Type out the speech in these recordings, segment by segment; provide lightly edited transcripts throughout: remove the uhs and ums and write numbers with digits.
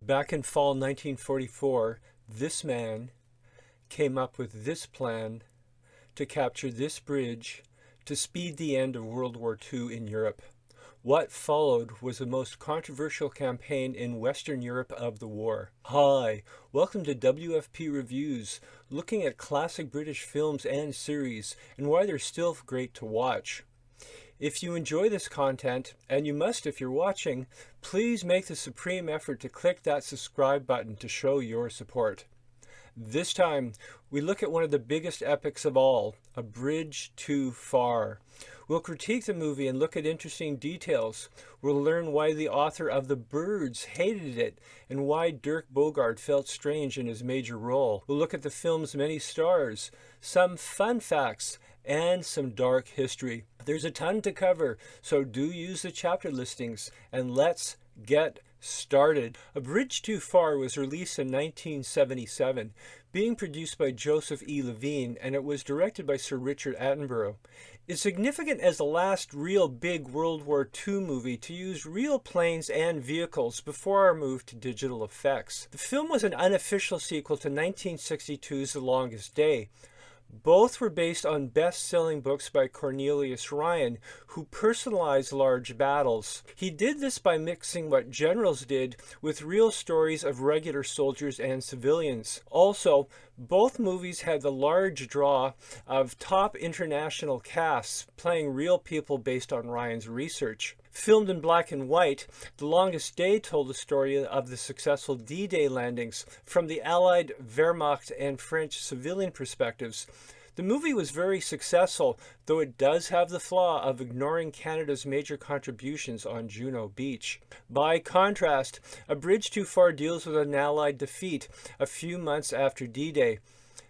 Back in fall 1944, this man came up with this plan to capture this bridge to speed the end of World War II in Europe. What followed was the most controversial campaign in Western Europe of the war. Hi, welcome to WFP Reviews, looking at classic British films and series and why they're still great to watch. If you enjoy this content, and you must if you're watching, please make the supreme effort to click that subscribe button to show your support. This time, we look at one of the biggest epics of all, A Bridge Too Far. We'll critique the movie and look at interesting details. We'll learn why the author of The Birds hated it and why Dirk Bogarde felt strange in his major role. We'll look at the film's many stars, some fun facts, and some dark history. There's a ton to cover, so do use the chapter listings, and let's get started. A Bridge Too Far was released in 1977, being produced by Joseph E. Levine, and it was directed by Sir Richard Attenborough. It's significant as the last real big World War II movie to use real planes and vehicles before our move to digital effects. The film was an unofficial sequel to 1962's The Longest Day. Both were based on best-selling books by Cornelius Ryan, who personalized large battles. He did this by mixing what generals did with real stories of regular soldiers and civilians. Also, both movies had the large draw of top international casts playing real people based on Ryan's research. Filmed in black and white, The Longest Day told the story of the successful D-Day landings from the Allied Wehrmacht and French civilian perspectives. The movie was very successful, though it does have the flaw of ignoring Canada's major contributions on Juno Beach. By contrast, A Bridge Too Far deals with an Allied defeat a few months after D-Day.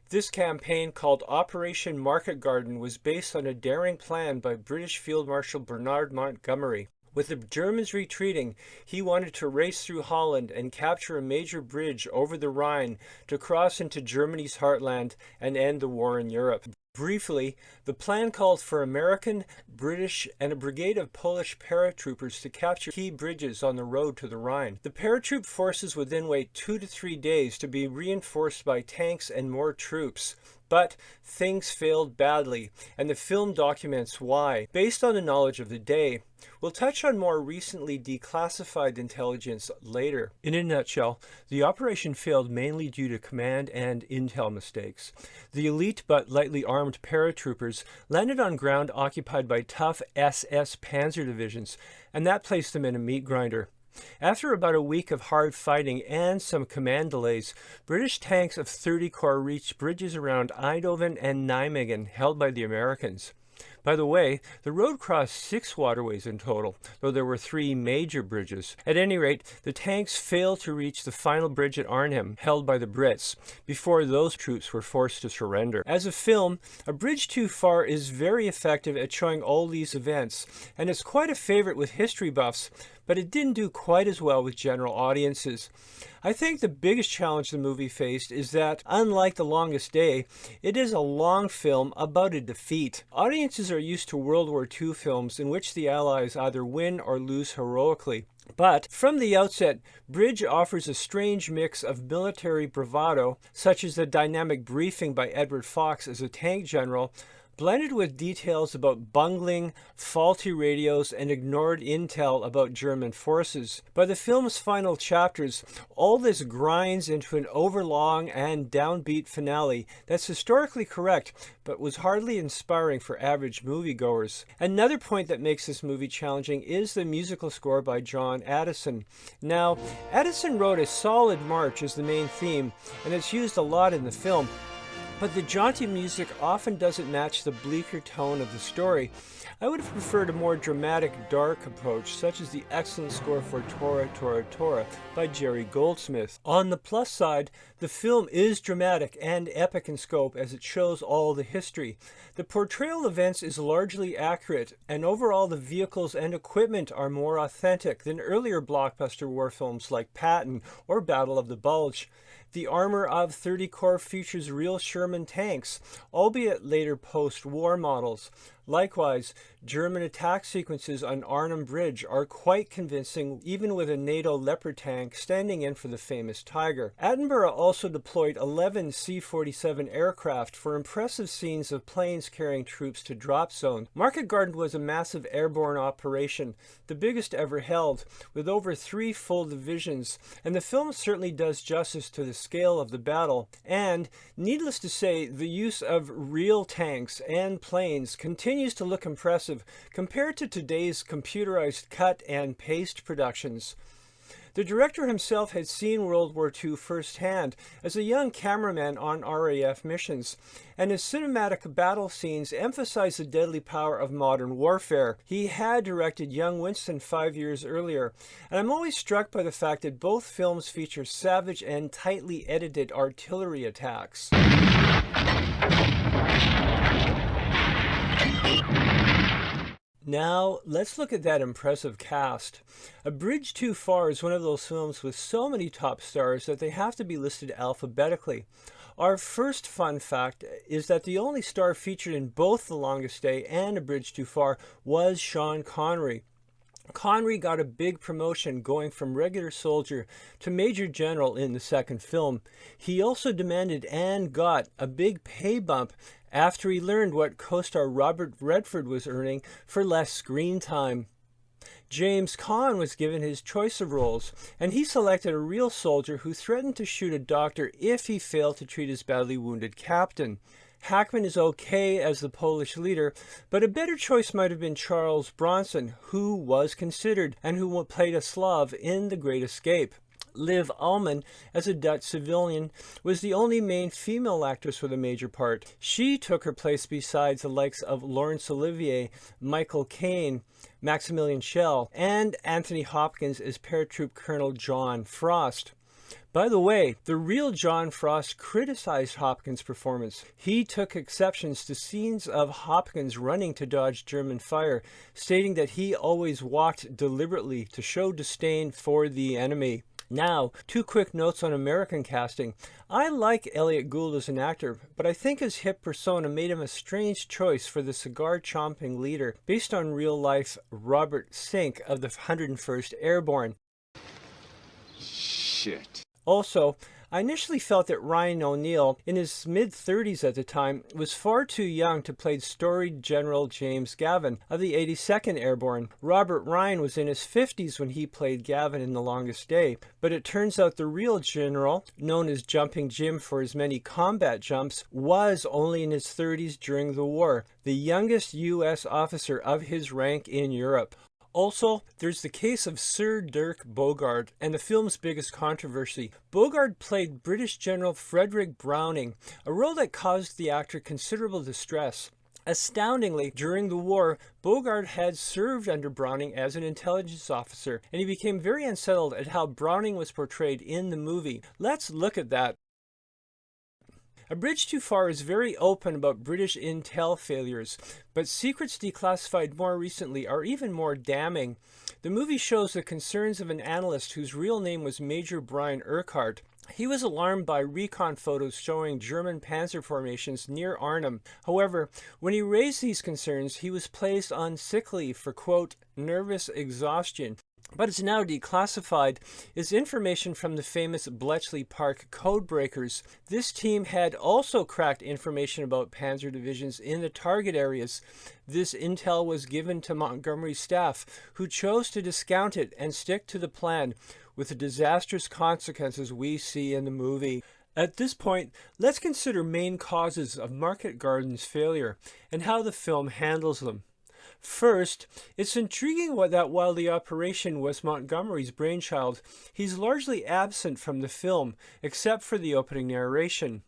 This campaign, called Operation Market Garden, was based on a daring plan by British Field Marshal Bernard Montgomery. With the Germans retreating, he wanted to race through Holland and capture a major bridge over the Rhine to cross into Germany's heartland and end the war in Europe. Briefly, the plan called for American, British, and a brigade of Polish paratroopers to capture key bridges on the road to the Rhine. The paratroop forces would then wait 2 to 3 days to be reinforced by tanks and more troops. But things failed badly, and the film documents why. Based on the knowledge of the day, we'll touch on more recently declassified intelligence later. In a nutshell, the operation failed mainly due to command and intel mistakes. The elite but lightly armed paratroopers landed on ground occupied by tough SS Panzer divisions, and that placed them in a meat grinder. After about a week of hard fighting and some command delays, British tanks of 30 Corps reached bridges around Eindhoven and Nijmegen, held by the Americans. By the way, the road crossed 6 waterways in total, though there were 3 major bridges. At any rate, the tanks failed to reach the final bridge at Arnhem, held by the Brits, before those troops were forced to surrender. As a film, A Bridge Too Far is very effective at showing all these events, and it's quite a favorite with history buffs, but it didn't do quite as well with general audiences. I think the biggest challenge the movie faced is that, unlike The Longest Day, it is a long film about a defeat. Audiences are used to World War II films in which the Allies either win or lose heroically. But from the outset, Bridge offers a strange mix of military bravado, such as the dynamic briefing by Edward Fox as a tank general, blended with details about bungling, faulty radios, and ignored intel about German forces. By the film's final chapters, all this grinds into an overlong and downbeat finale that's historically correct, but was hardly inspiring for average moviegoers. Another point that makes this movie challenging is the musical score by John Addison. Now, Addison wrote a solid march as the main theme, and it's used a lot in the film, but the jaunty music often doesn't match the bleaker tone of the story. I would have preferred a more dramatic, dark approach, such as the excellent score for Tora, Tora, Tora by Jerry Goldsmith. On the plus side, the film is dramatic and epic in scope as it shows all the history. The portrayal of events is largely accurate, and overall the vehicles and equipment are more authentic than earlier blockbuster war films like Patton or Battle of the Bulge. The armor of 30 Corps features real Sherman tanks, albeit later post-war models. Likewise, German attack sequences on Arnhem Bridge are quite convincing, even with a NATO Leopard tank standing in for the famous Tiger. Attenborough also deployed 11 C-47 aircraft for impressive scenes of planes carrying troops to drop zone. Market Garden was a massive airborne operation, the biggest ever held, with over 3 full divisions, and the film certainly does justice to the scale of the battle. And, needless to say, the use of real tanks and planes continues to look impressive compared to today's computerized cut and paste productions. The director himself had seen World War II firsthand as a young cameraman on RAF missions, and his cinematic battle scenes emphasize the deadly power of modern warfare. He had directed Young Winston 5 years earlier, and I'm always struck by the fact that both films feature savage and tightly edited artillery attacks. Now, let's look at that impressive cast. A Bridge Too Far is one of those films with so many top stars that they have to be listed alphabetically. Our first fun fact is that the only star featured in both The Longest Day and A Bridge Too Far was Sean Connery. Connery got a big promotion, going from regular soldier to Major General in the second film. He also demanded and got a big pay bump after he learned what co-star Robert Redford was earning for less screen time. James Caan was given his choice of roles, and he selected a real soldier who threatened to shoot a doctor if he failed to treat his badly wounded captain. Hackman is okay as the Polish leader, but a better choice might have been Charles Bronson, who was considered and who played a Slav in The Great Escape. Liv Ullmann, as a Dutch civilian, was the only main female actress with a major part. She took her place beside the likes of Laurence Olivier, Michael Caine, Maximilian Schell, and Anthony Hopkins as Paratroop Colonel John Frost. By the way, the real John Frost criticized Hopkins' performance. He took exceptions to scenes of Hopkins running to dodge German fire, stating that he always walked deliberately to show disdain for the enemy. Now, 2 quick notes on American casting. I like Elliot Gould as an actor, but I think his hip persona made him a strange choice for the cigar-chomping leader, based on real-life Robert Sink of the 101st Airborne. Shit. Also, I initially felt that Ryan O'Neal, in his mid-30s at the time, was far too young to play storied General James Gavin of the 82nd Airborne. Robert Ryan was in his 50s when he played Gavin in The Longest Day, but it turns out the real general, known as Jumping Jim for his many combat jumps, was only in his 30s during the war, the youngest U.S. officer of his rank in Europe. Also, there's the case of Sir Dirk Bogarde and the film's biggest controversy. Bogarde played British General Frederick Browning, a role that caused the actor considerable distress. Astoundingly, during the war, Bogarde had served under Browning as an intelligence officer, and he became very unsettled at how Browning was portrayed in the movie. Let's look at that. A Bridge Too Far is very open about British intel failures, but secrets declassified more recently are even more damning. The movie shows the concerns of an analyst whose real name was Major Brian Urquhart. He was alarmed by recon photos showing German panzer formations near Arnhem. However, when he raised these concerns, he was placed on sick leave for, quote, nervous exhaustion. But it's now declassified is information from the famous Bletchley Park codebreakers. This team had also cracked information about panzer divisions in the target areas. This intel was given to Montgomery's staff, who chose to discount it and stick to the plan, with the disastrous consequences we see in the movie. At this point, let's consider main causes of Market Garden's failure and how the film handles them. First, it's intriguing that while the operation was Montgomery's brainchild, he's largely absent from the film, except for the opening narration.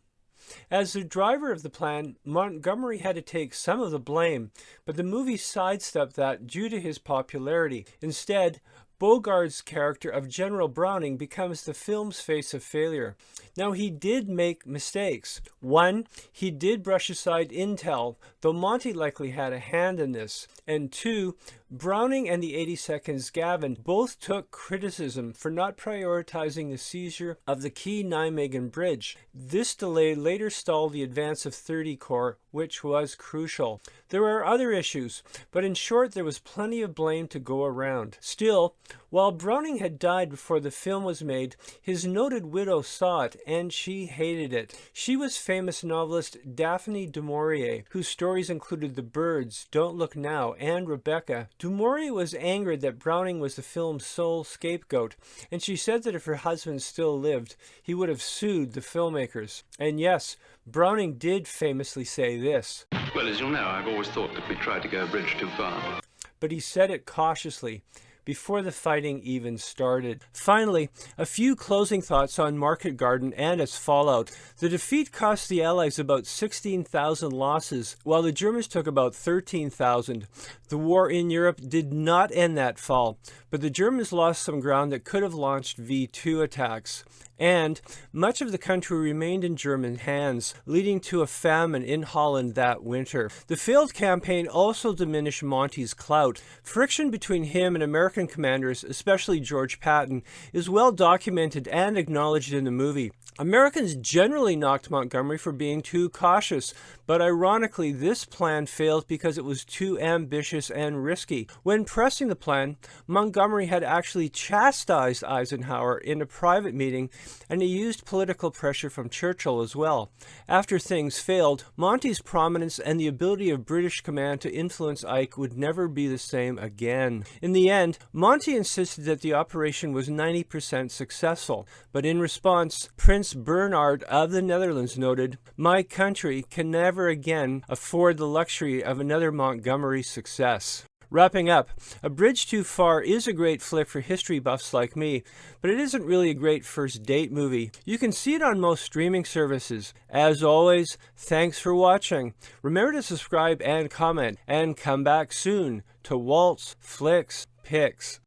As the driver of the plan, Montgomery had to take some of the blame, but the movie sidestepped that due to his popularity. Instead, Bogarde's character of General Browning becomes the film's face of failure. Now, he did make mistakes. One, he did brush aside intel, though Monty likely had a hand in this. And two, Browning and the 82nd's Gavin both took criticism for not prioritizing the seizure of the key Nijmegen Bridge. This delay later stalled the advance of 30 Corps, which was crucial. There were other issues, but in short, there was plenty of blame to go around. Still, while Browning had died before the film was made, his noted widow saw it, and she hated it. She was famous novelist Daphne du Maurier, whose stories included The Birds, Don't Look Now, and Rebecca. Du Maurier was angered that Browning was the film's sole scapegoat, and she said that if her husband still lived, he would have sued the filmmakers. And yes, Browning did famously say this. Well, as you'll know, I've always thought that we tried to go a bridge too far. But he said it cautiously, before the fighting even started. Finally, a few closing thoughts on Market Garden and its fallout. The defeat cost the Allies about 16,000 losses, while the Germans took about 13,000. The war in Europe did not end that fall, but the Germans lost some ground that could have launched V2 attacks. And much of the country remained in German hands, leading to a famine in Holland that winter. The failed campaign also diminished Monty's clout. Friction between him and American commanders, especially George Patton, is well documented and acknowledged in the movie. Americans generally knocked Montgomery for being too cautious, but ironically this plan failed because it was too ambitious and risky. When pressing the plan, Montgomery had actually chastised Eisenhower in a private meeting, and he used political pressure from Churchill as well. After things failed, Monty's prominence and the ability of British command to influence Ike would never be the same again. In the end, Monty insisted that the operation was 90% successful, but in response, Prince Bernhard of the Netherlands noted, "My country can never again afford the luxury of another Montgomery success." Wrapping up, A Bridge Too Far is a great flick for history buffs like me, but it isn't really a great first date movie. You can see it on most streaming services. As always, thanks for watching. Remember to subscribe and comment, and come back soon to Walt's Flicks Picks.